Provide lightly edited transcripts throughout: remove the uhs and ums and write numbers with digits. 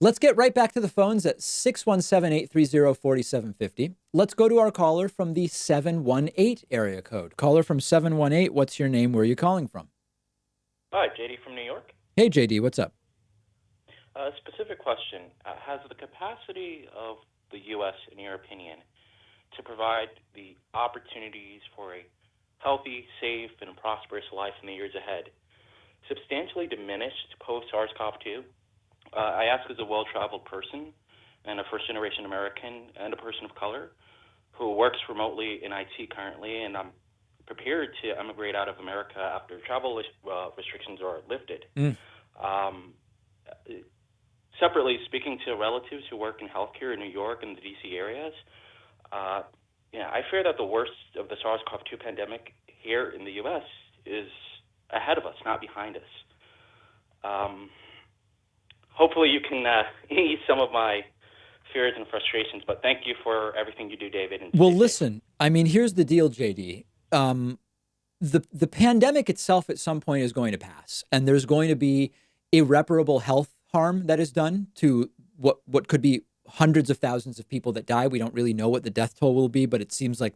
Let's get right back to the phones at 617-830-4750. Let's go to our caller from the 718 area code. Caller from 718, what's your name? Where are you calling from? Hi, JD from New York. Hey, JD, what's up? Specific question. Has the capacity of the U.S., in your opinion, to provide the opportunities for a healthy, safe, and prosperous life in the years ahead substantially diminished post-SARS-CoV-2? I ask as a well-traveled person and a first-generation American and a person of color who works remotely in IT currently, and I'm prepared to emigrate out of America after travel restrictions are lifted. Separately, speaking to relatives who work in healthcare in New York and the D.C. areas, I fear that the worst of the SARS-CoV-2 pandemic here in the U.S. is ahead of us, not behind us. Hopefully you can ease some of my fears and frustrations, but thank you for everything you do, David. And well, listen, I mean, here's the deal, JD. The pandemic itself at some point is going to pass, and there's going to be irreparable health harm that is done to what could be hundreds of thousands of people that die. We don't really know what the death toll will be, but it seems like,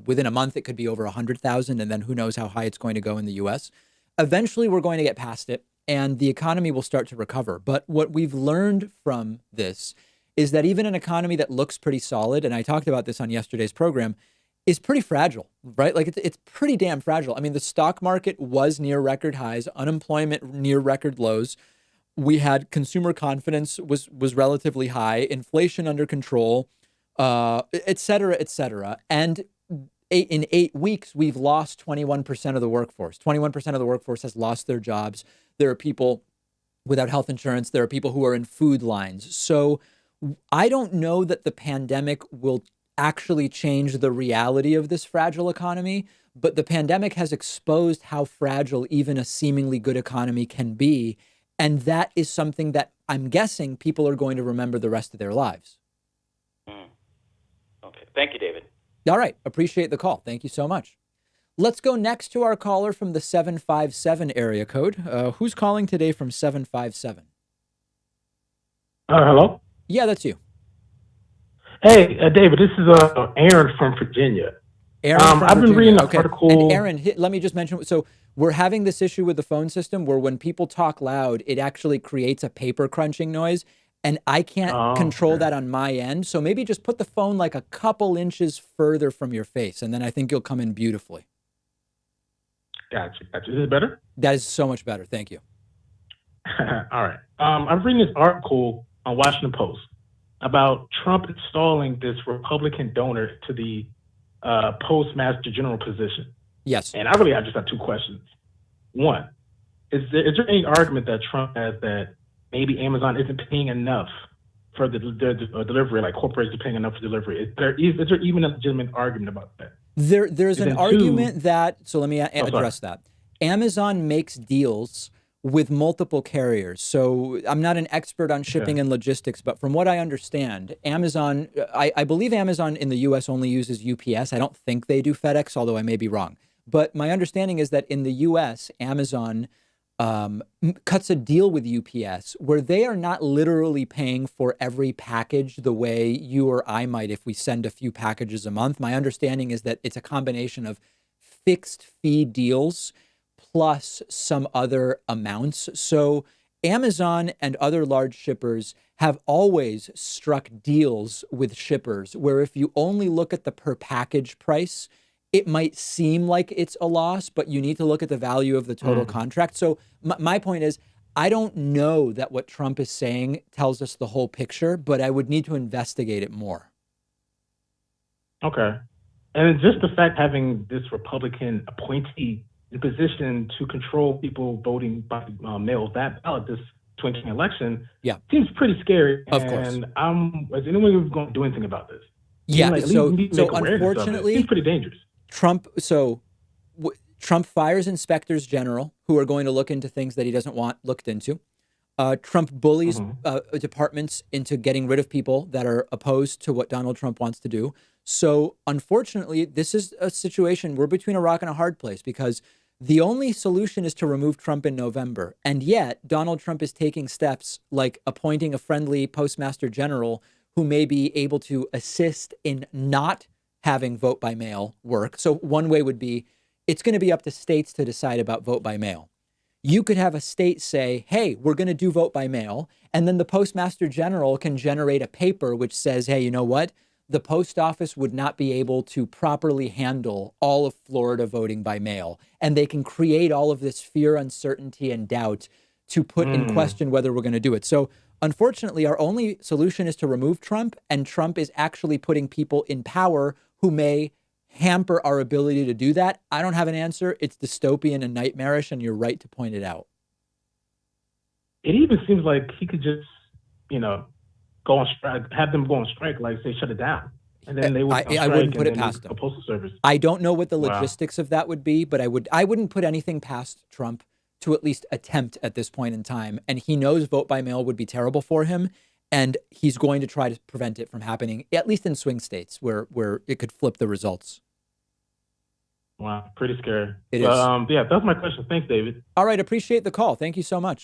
within a month, it could be over 100,000. And then who knows how high it's going to go in the US. Eventually, we're going to get past it and the economy will start to recover. But what we've learned from this is that even an economy that looks pretty solid, and I talked about this on yesterday's program, is pretty fragile, right? Like it's pretty damn fragile. I mean, the stock market was near record highs, unemployment near record lows. We had consumer confidence was relatively high, inflation under control, et cetera, et cetera. And in 8 weeks, we've lost 21% of the workforce. 21% of the workforce has lost their jobs. There are people without health insurance. There are people who are in food lines. So I don't know that the pandemic will actually change the reality of this fragile economy, but the pandemic has exposed how fragile even a seemingly good economy can be. And that is something that I'm guessing people are going to remember the rest of their lives. Okay. Thank you, David. All right. Appreciate the call. Thank you so much. Let's go next to our caller from the 757 area code. Who's calling today from 757? Hello? Yeah, that's you. Hey, David, this is Aaron from Virginia. I've been reading an article. And Aaron, let me just mention, so we're having this issue with the phone system where when people talk loud, it actually creates a paper crunching noise. And I can't control that on my end. So maybe just put the phone like a couple inches further from your face, and then I think you'll come in beautifully. Gotcha. Is this better? That is so much better. Thank you. All right. I'm reading this article on Washington Post about Trump installing this Republican donor to the Postmaster General position. Yes. And I really just have two questions. One, is there any argument that Trump has that maybe Amazon isn't paying enough for the delivery, like corporations are paying enough for delivery? Is there even a legitimate argument about that? There's an argument that, so let me address that. Amazon makes deals with multiple carriers. So I'm not an expert on shipping and logistics, but from what I understand, Amazon, I believe Amazon in the US only uses UPS. I don't think they do FedEx, although I may be wrong. But my understanding is that in the US, Amazon cuts a deal with UPS where they are not literally paying for every package the way you or I might if we send a few packages a month. My understanding is that it's a combination of fixed fee deals plus some other amounts. So Amazon and other large shippers have always struck deals with shippers where if you only look at the per package price, it might seem like it's a loss, but you need to look at the value of the total contract. So my point is, I don't know that what Trump is saying tells us the whole picture, but I would need to investigate it more. Okay. And just the fact having this Republican appointee in position to control people voting by mail ballot this 2020 election seems pretty scary. Of course. And is anyone going to do anything about this? Yeah. So unfortunately, it's pretty dangerous. Trump fires inspectors general who are going to look into things that he doesn't want looked into. Trump bullies departments into getting rid of people that are opposed to what Donald Trump wants to do. So unfortunately, this is a situation, we're between a rock and a hard place because The only solution is to remove Trump in November. And yet, Donald Trump is taking steps like appointing a friendly postmaster general who may be able to assist in not having vote by mail work. So one way would be it's going to be up to states to decide about vote by mail. You could have a state say, hey, we're going to do vote by mail. And then the postmaster general can generate a paper which says, hey, you know what? The post office would not be able to properly handle all of Florida voting by mail. And they can create all of this fear, uncertainty, and doubt to put in question whether we're going to do it. So unfortunately, our only solution is to remove Trump. And Trump is actually putting people in power who may hamper our ability to do that. I don't have an answer. It's dystopian and nightmarish, and you're right to point it out. It even seems like he could just, go on strike, have them go on strike, like say shut it down, and then they would. I wouldn't put it past him. Postal Service. I don't know what the logistics of that would be, but I wouldn't put anything past Trump to at least attempt at this point in time. And he knows vote by mail would be terrible for him, and he's going to try to prevent it from happening, at least in swing states where it could flip the results. Wow, pretty scary. It is. Yeah, that's my question. Thanks, David. All right, appreciate the call. Thank you so much.